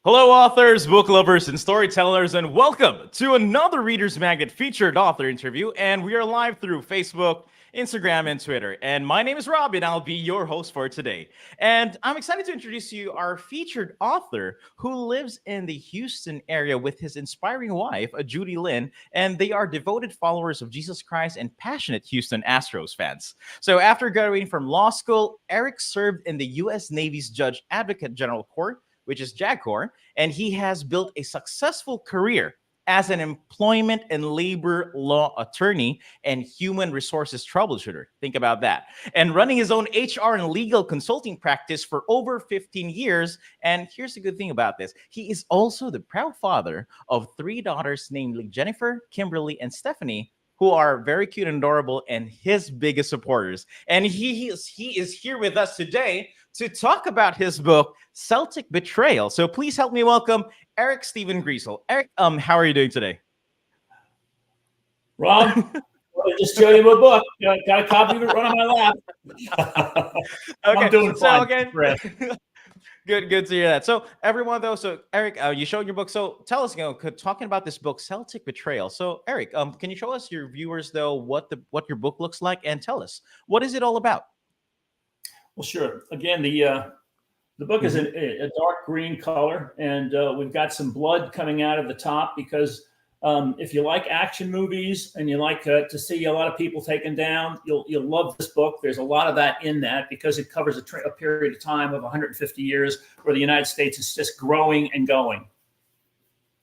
Hello, authors, book lovers, and storytellers, and welcome to another Reader's Magnet featured author interview. And we are live through Facebook, Instagram, and Twitter. And my name is Rob, and I'll be your host for today. And I'm excited to introduce to you our featured author who lives in the Houston area with his inspiring wife, Judy Lynn, and they are devoted followers of Jesus Christ and passionate Houston Astros fans. So after graduating from law school, Eric served in the U.S. Navy's Judge Advocate General Court, which is JAGCOR, and he has built a successful career as an employment and labor law attorney and human resources troubleshooter. Think about that. And running his own HR and legal consulting practice for over 15 years. And here's the good thing about this. He is also the proud father of 3 daughters, namely Jennifer, Kimberly, and Stephanie, who are very cute and adorable and his biggest supporters. And he is here with us today to talk about his book, Celtic Betrayal. So please help me welcome Eric Stephen Griesel. Eric, how are you doing today? Rob, I just show you my book. Got a copy of it right on my lap. Okay, I'm doing fine. So again, good to hear that. So everyone, though, so Eric, you showed your book. So tell us, talking about this book, Celtic Betrayal. So Eric, can you show us your viewers, though, what your book looks like, and tell us, what is it all about? Well, sure. Again, the book is a dark green color, and we've got some blood coming out of the top because if you like action movies and you like to see a lot of people taken down, you'll love this book. There's a lot of that in that because it covers a period of time of 150 years where the United States is just growing and going.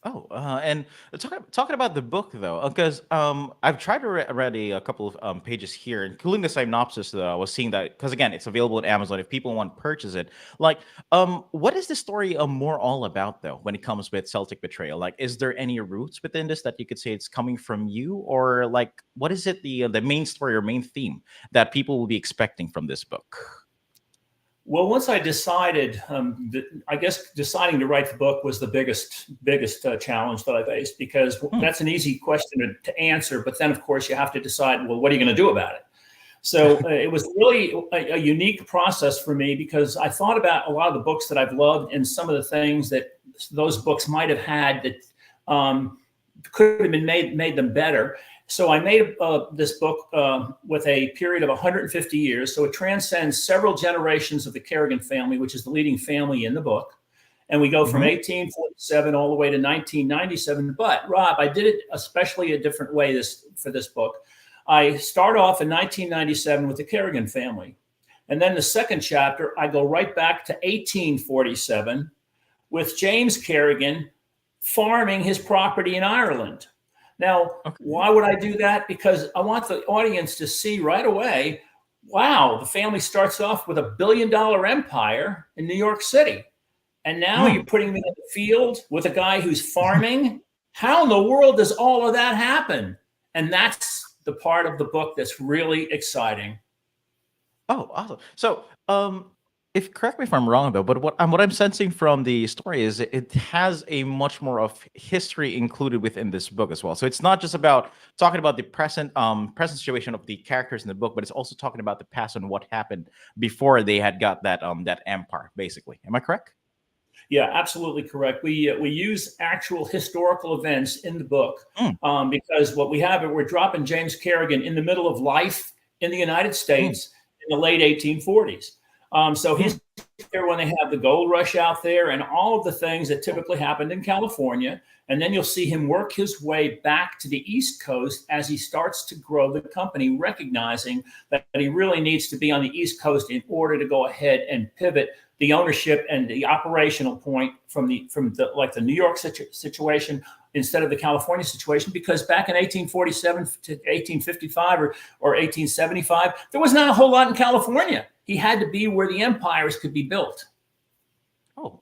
Oh, and talking about the book, though, because I've tried to read a couple of pages here, including the synopsis. Though I was seeing that because again, it's available at Amazon if people want to purchase it. Like, what is the story more all about, though, when it comes with Celtic Betrayal? Like, is there any roots within this that you could say it's coming from you, or like, what is it the main story or main theme that people will be expecting from this book? Well, once I decided, I guess deciding to write the book was the biggest challenge that I faced because that's an easy question to answer. But then, of course, you have to decide, well, what are you going to do about it? So it was really a unique process for me because I thought about a lot of the books that I've loved and some of the things that those books might have had that could have been made them better. So I made this book with a period of 150 years. So it transcends several generations of the Kerrigan family, which is the leading family in the book. And we go from 1847 all the way to 1997. But Rob, I did it especially a different way for this book. I start off in 1997 with the Kerrigan family. And then the second chapter, I go right back to 1847 with James Kerrigan farming his property in Ireland. Now, why would I do that? Because I want the audience to see right away, wow, the family starts off with $1 billion empire in New York City. And now you're putting me in the field with a guy who's farming. How in the world does all of that happen? And that's the part of the book that's really exciting. Oh, awesome. So, correct me if I'm wrong, though, but what I'm sensing from the story is it has a much more of history included within this book as well. So it's not just about talking about the present situation of the characters in the book, but it's also talking about the past and what happened before they had got that empire, basically. Am I correct? Yeah, absolutely correct. We use actual historical events in the book because what we have, we're dropping James Kerrigan in the middle of life in the United States in the late 1840s. So he's there when they have the gold rush out there and all of the things that typically happened in California. And then you'll see him work his way back to the East Coast as he starts to grow the company, recognizing that he really needs to be on the East Coast in order to go ahead and pivot the ownership and the operational point from the like the New York situation instead of the California situation, because back in 1847 to 1855 or 1875, there was not a whole lot in California. He had to be where the empires could be built. Oh,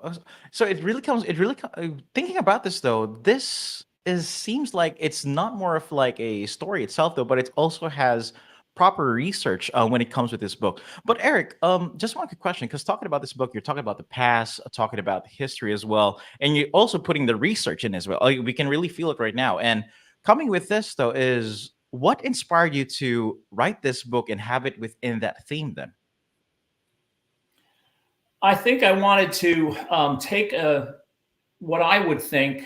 so thinking about this, though, seems like it's not more of like a story itself, though, but it also has proper research when it comes with this book. But Eric, just one quick question, because talking about this book, you're talking about the past, talking about the history as well, and you're also putting the research in as well. We can really feel it right now. And coming with this though is what inspired you to write this book and have it within that theme then? I think I wanted to take what I would think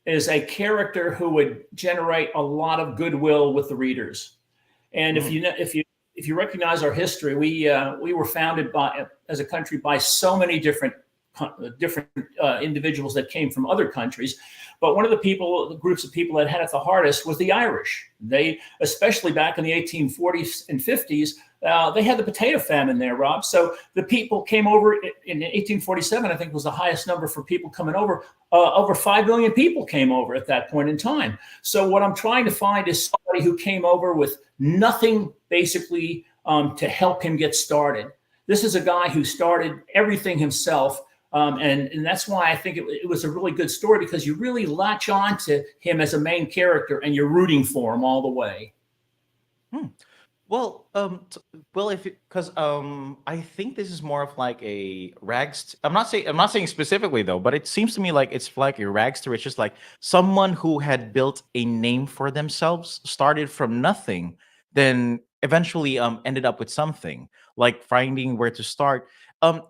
is a character who would generate a lot of goodwill with the readers. And Mm, if you recognize our history, we were founded by as a country by so many different individuals that came from other countries. But one of the groups of people that had it the hardest was the Irish. They, especially back in the 1840s and 50s, they had the potato famine there, Rob. So the people came over in 1847, I think was the highest number for people coming over. Over 5 million people came over at that point in time. So what I'm trying to find is somebody who came over with nothing basically to help him get started. This is a guy who started everything himself. And that's why I think it was a really good story, because you really latch on to him as a main character and you're rooting for him all the way. hmm. Well, if because I think this is more of like a I'm not saying specifically though, but it seems to me like it's like a rags to riches, like someone who had built a name for themselves, started from nothing, then eventually ended up with something, like finding where to start.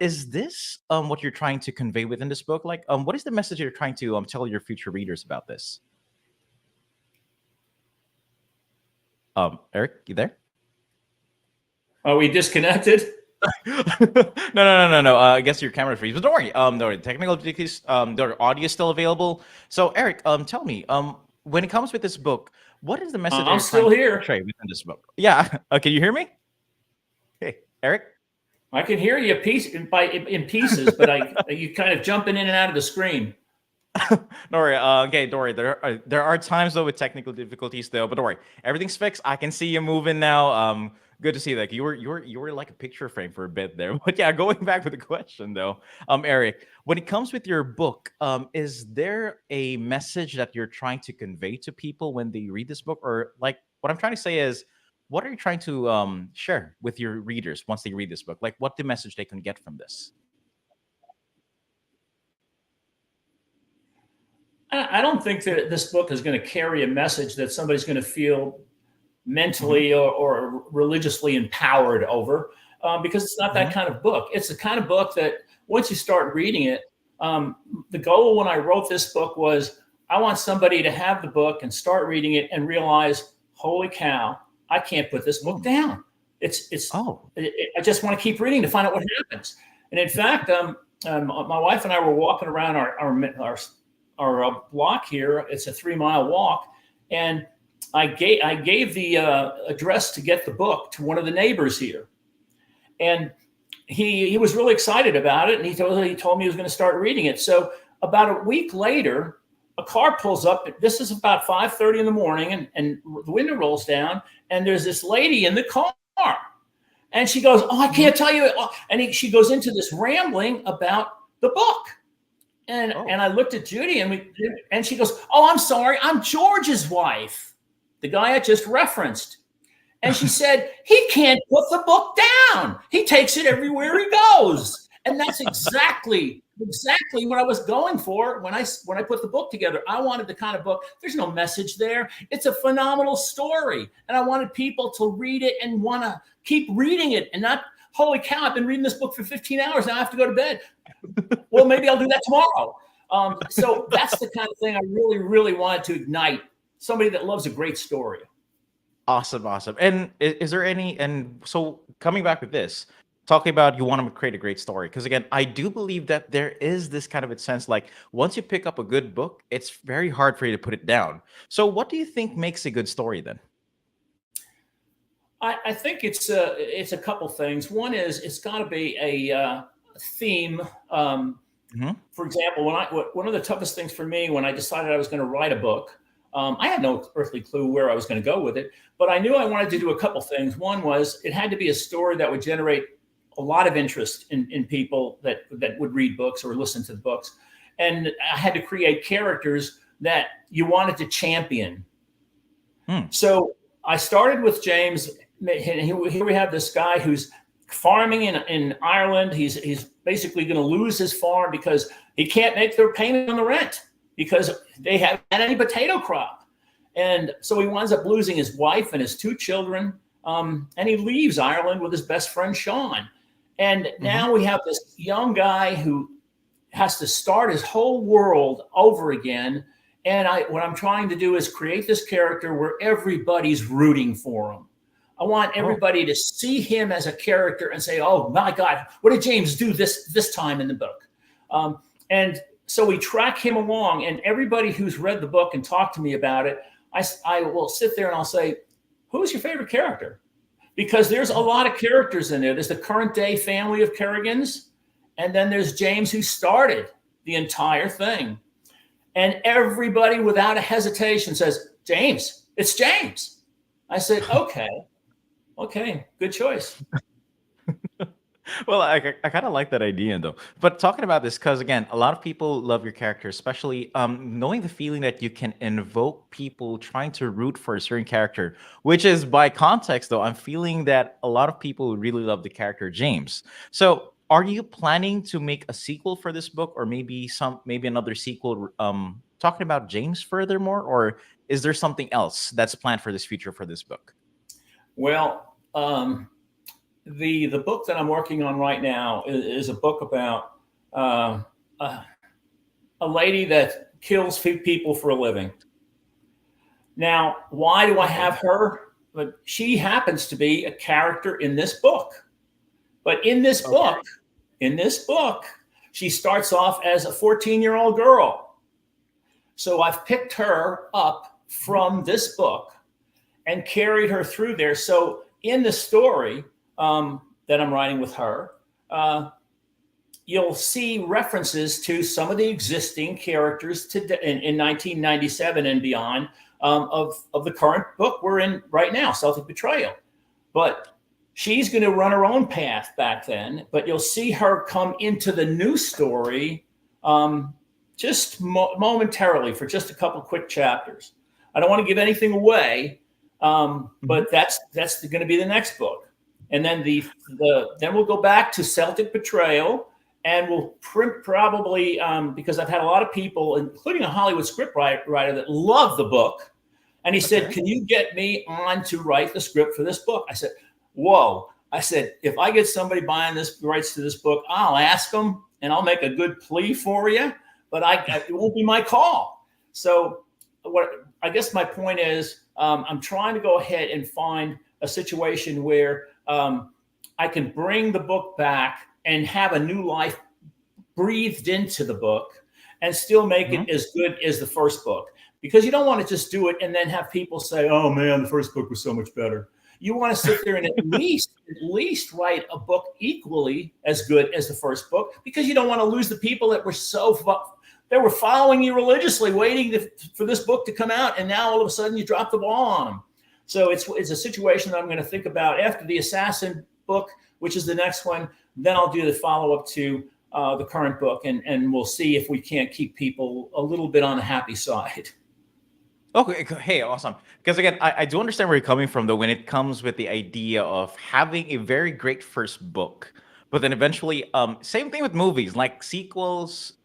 Is this what you're trying to convey within this book? Like, what is the message you're trying to tell your future readers about this? Eric, you there? Are we disconnected? No. I guess your camera freeze, but don't worry. Technical difficulties. The audio is still available. So, Eric, tell me, when it comes with this book, what is the message I'm you're trying still to here. portray within this book? Yeah. Can you hear me? Hey, Eric. I can hear you in pieces, but you kind of jumping in and out of the screen. Don't worry. Okay, don't worry. There are times though with technical difficulties though, but don't worry. Everything's fixed. I can see you moving now. Good to see that. You were like a picture frame for a bit there. But yeah, going back to the question though, Eric, when it comes with your book, is there a message that you're trying to convey to people when they read this book, or like what I'm trying to say is, what are you trying to share with your readers once they read this book? Like, what the message they can get from this? I don't think that this book is going to carry a message that somebody's going to feel Hmm. mentally or religiously empowered over, because it's not that Hmm. kind of book. It's the kind of book that once you start reading it, the goal when I wrote this book was I want somebody to have the book and start reading it and realize, holy cow, I can't put this book down. Oh. I just want to keep reading to find out what happens. And in fact, my wife and I were walking around our block here. It's a 3-mile walk, and I gave the address to get the book to one of the neighbors here, and he was really excited about it, and he told me he was going to start reading it. So about a week later, a car pulls up. This is about 5:30 in the morning, and the window rolls down, and there's this lady in the car, and she goes, "Oh, I Mhm. can't tell you," and she goes into this rambling about the book. And Oh. I looked at Judy and she goes, "Oh, I'm sorry, I'm George's wife, the guy I just referenced." And she said, "He can't put the book down. He takes it everywhere he goes." And that's exactly what I was going for when I put the book together. I wanted the kind of book. There's no message there. It's a phenomenal story, and I wanted people to read it and want to keep reading it and not, holy cow, I've been reading this book for 15 hours. Now I have to go to bed. Well, maybe I'll do that tomorrow. So that's the kind of thing I really, really wanted to ignite. Somebody that loves a great story. Awesome, awesome. And is there any, and so coming back with this, talking about you want to create a great story, because again, I do believe that there is this kind of a sense like once you pick up a good book, it's very hard for you to put it down. So what do you think makes a good story then? I think it's a couple things. One is it's got to be a theme. Hmm. For example, one of the toughest things for me when I decided I was going to write a book, I had no earthly clue where I was going to go with it, but I knew I wanted to do a couple things. One was it had to be a story that would generate a lot of interest in people that would read books or listen to the books, and I had to create characters that you wanted to champion. Hmm. So I started with James. Here we have this guy who's farming in Ireland. He's basically going to lose his farm because he can't make their payment on the rent because they haven't had any potato crop. And so he winds up losing his wife and his 2 children. And he leaves Ireland with his best friend, Sean. And now we have this young guy who has to start his whole world over again. And what I'm trying to do is create this character where everybody's rooting for him. I want everybody to see him as a character and say, "Oh my God, what did James do this time in the book?" And so we track him along. And everybody who's read the book and talked to me about it, I will sit there and I'll say, "Who's your favorite character?" Because there's a lot of characters in there. There's the current day family of Kerrigans, and then there's James, who started the entire thing. And everybody without a hesitation says, "James, it's James." I said, okay, good choice. Well, I kind of like that idea though. But talking about this, because again, a lot of people love your character, especially knowing the feeling that you can invoke people trying to root for a certain character, which is by context though, I'm feeling that a lot of people really love the character James. So are you planning to make a sequel for this book, or maybe another sequel talking about James furthermore, or is there something else that's planned for this future for this book? Well, the book that I'm working on right now is a book about a lady that kills people for a living. Now, why do I have her? But she happens to be a character in this book. But in this book, she starts off as a 14-year-old girl. So I've picked her up from this book and carried her through there. So in the story that I'm writing with her, you'll see references to some of the existing characters in 1997 and beyond of the current book we're in right now, Celtic Betrayal. But she's going to run her own path back then, but you'll see her come into the new story just momentarily for just a couple quick chapters. I don't want to give anything away, but that's going to be the next book. And then then we'll go back to Celtic Betrayal, and we'll print probably, because I've had a lot of people, including a Hollywood script writer, that love the book. And he said, "Can you get me on to write the script for this book?" I said, "Whoa." I said, "If I get somebody buying this rights to this book, I'll ask them and I'll make a good plea for you, but it won't be my call." So I guess my point is, I'm trying to go ahead and find a situation where I can bring the book back and have a new life breathed into the book and still make it as good as the first book. Because you don't want to just do it and then have people say, "Oh man, the first book was so much better." You want to sit there and at least write a book equally as good as the first book, because you don't want to lose the people that were following you religiously, waiting for this book to come out, and now all of a sudden you drop the ball on them. So it's a situation that I'm going to think about after the Assassin book, which is the next one. Then I'll do the follow-up to the current book, and we'll see if we can't keep people a little bit on the happy side. Okay, hey, awesome. Because again, I do understand where you're coming from, though, when it comes with the idea of having a very great first book, but then eventually, same thing with movies, like sequels,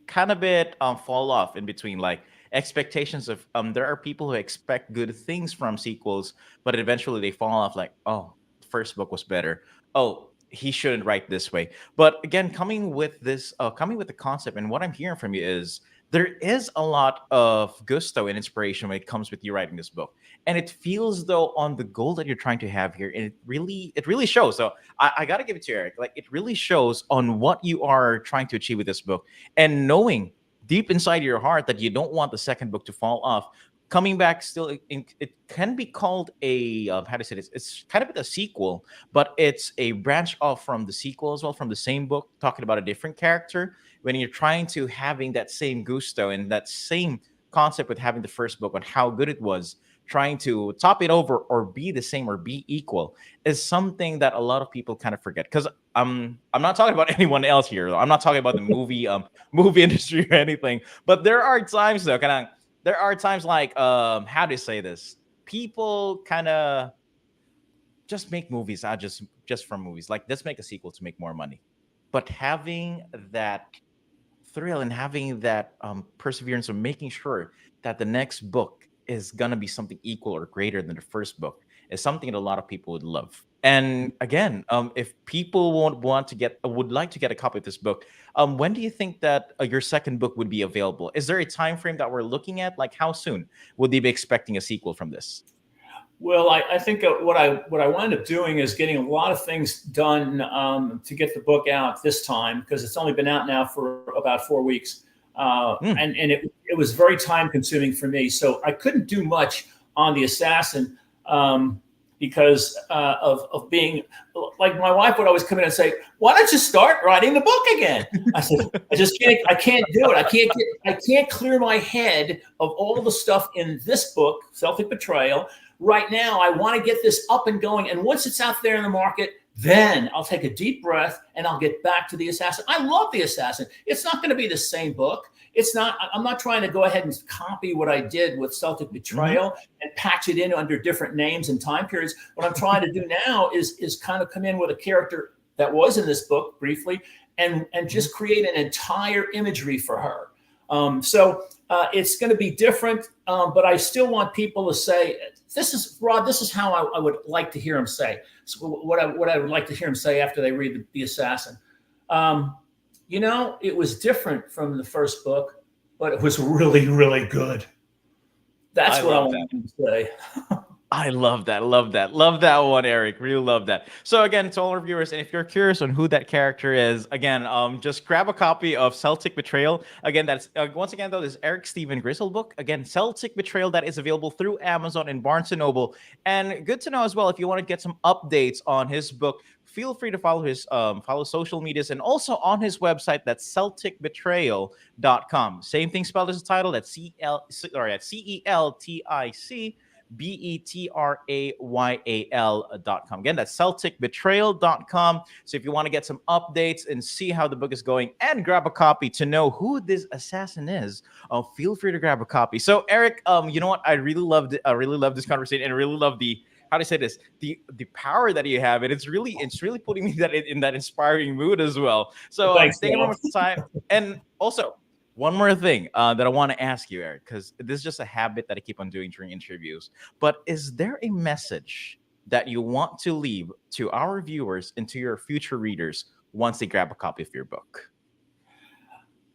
kind of bit fall off in between, like expectations of there are people who expect good things from sequels, but eventually they fall off, like, oh, the first book was better. Oh, he shouldn't write this way. But again, coming with the concept, and what I'm hearing from you is there is a lot of gusto and inspiration when it comes with you writing this book, and it feels though on the goal that you're trying to have here, and it really shows. So I got to give it to you, Eric. Like, it really shows on what you are trying to achieve with this book, and knowing deep inside your heart that you don't want the second book to fall off. Coming back still, it can be called a how to say this. It's kind of a sequel, but it's a branch off from the sequel as well, from the same book, talking about a different character. When you're trying to having that same gusto and that same concept with having the first book on how good it was, trying to top it over or be the same or be equal is something that a lot of people kind of forget. Because I'm not talking about anyone else here. I'm not talking about the movie industry or anything. But there are times though, there are times like how do you say this? people kind of just make movies out just from movies. Like, let's make a sequel to make more money. But having that thrill and having that perseverance of making sure that the next book is gonna be something equal or greater than the first book is something that a lot of people would love. And again, if people would like to get a copy of this book, when do you think that your second book would be available? Is there a time frame that we're looking at? Like, how soon would they be expecting a sequel from this? Well, I think what I wound up doing is getting a lot of things done to get the book out this time, because it's only been out now for about 4 weeks, and it was very time consuming for me. So I couldn't do much on the assassin because of being like, my wife would always come in and say, "Why don't you start writing the book again?" I said, "I just can't. I can't do it. I can't clear my head of all the stuff in this book, Celtic Betrayal. Right now, I want to get this up and going. And once it's out there in the market, then I'll take a deep breath and I'll get back to the assassin." I love the assassin. It's not going to be the same book. It's not. I'm not trying to go ahead and copy what I did with Celtic Betrayal and patch it in under different names and time periods. What I'm trying to do now is kind of come in with a character that was in this book briefly and just create an entire imagery for her. So it's going to be different, but I still want people to say, "This is Rod. This is how I would like to hear him say." So what I would like to hear him say after they read the Assassin. It was different from the first book, but it was really, really good. That's what I want to say. I love that. Love that. Love that one, Eric. Really love that. So again, to all our viewers, and if you're curious on who that character is, again, just grab a copy of Celtic Betrayal. Again, that's once again, though, this Eric Stephen Griesel book. Again, Celtic Betrayal, that is available through Amazon and Barnes & Noble. And good to know as well, if you want to get some updates on his book, feel free to follow his social medias, and also on his website, that's CelticBetrayal.com. Same thing spelled as the title. That's CelticBetrayal.com. Again, that's CelticBetrayal.com. So if you want to get some updates and see how the book is going and grab a copy to know who this assassin is, feel free to grab a copy. So Eric, you know what? I really loved it. I really love this conversation, and I really love the, how do I say this? The power that you have, and it's really putting me in that inspiring mood as well. So Thanks, thank you very much for the time. And also, one more thing that I want to ask you, Eric, because this is just a habit that I keep on doing during interviews. But is there a message that you want to leave to our viewers and to your future readers once they grab a copy of your book?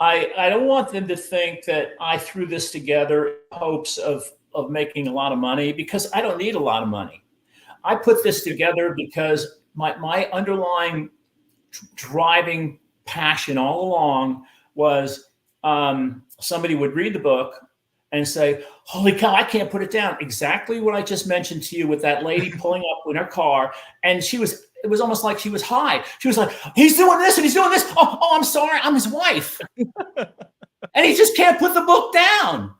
I don't want them to think that I threw this together in hopes of making a lot of money, because I don't need a lot of money. I put this together because my underlying driving passion all along was somebody would read the book and say, "Holy cow, I can't put it down." Exactly what I just mentioned to you with that lady pulling up in her car. And it was almost like she was high. She was like, "He's doing this and he's doing this. Oh, I'm sorry. I'm his wife." And he just can't put the book down.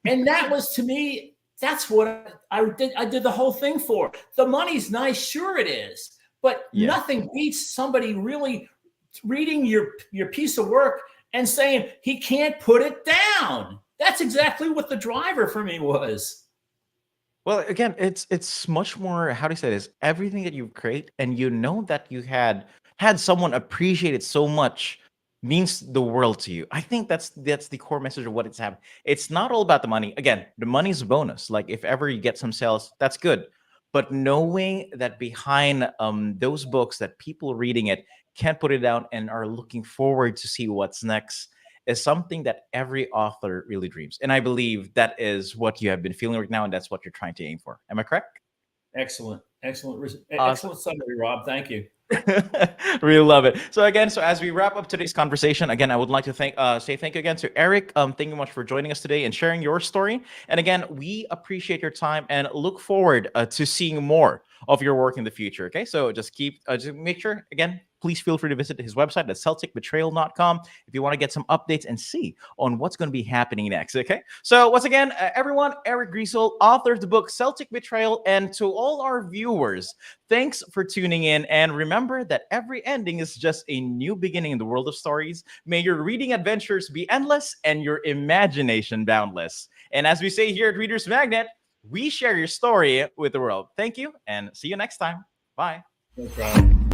And that was, to me, that's what I did. I did the whole thing for. The money's nice. Sure it is. But nothing beats somebody really reading your piece of work and saying he can't put it down. That's exactly what the driver for me was. Well, again, it's much more, how do you say this? Everything that you create, and you know that you had someone appreciate it so much, means the world to you. I think that's the core message of what it's having. It's not all about the money. Again, the money is a bonus. Like, if ever you get some sales, that's good. But knowing that behind those books, that people reading it can't put it down and are looking forward to see what's next, is something that every author really dreams. And I believe that is what you have been feeling right now, and that's what you're trying to aim for. Am I correct? Excellent summary, Rob. Thank you. Really love it. So again, as we wrap up today's conversation, again, I would like to say thank you again to Eric. Thank you much for joining us today and sharing your story. And again, we appreciate your time and look forward to seeing more of your work in the future. Okay, so just make sure, again, please feel free to visit his website at CelticBetrayal.com if you want to get some updates and see on what's going to be happening next. Okay, so once again, everyone, Eric Griesel, author of the book Celtic Betrayal, and to all our viewers, thanks for tuning in. And remember that every ending is just a new beginning in the world of stories. May your reading adventures be endless and your imagination boundless. And as we say here at Readers Magnet, we share your story with the world. Thank you, and see you next time. Bye. No problem.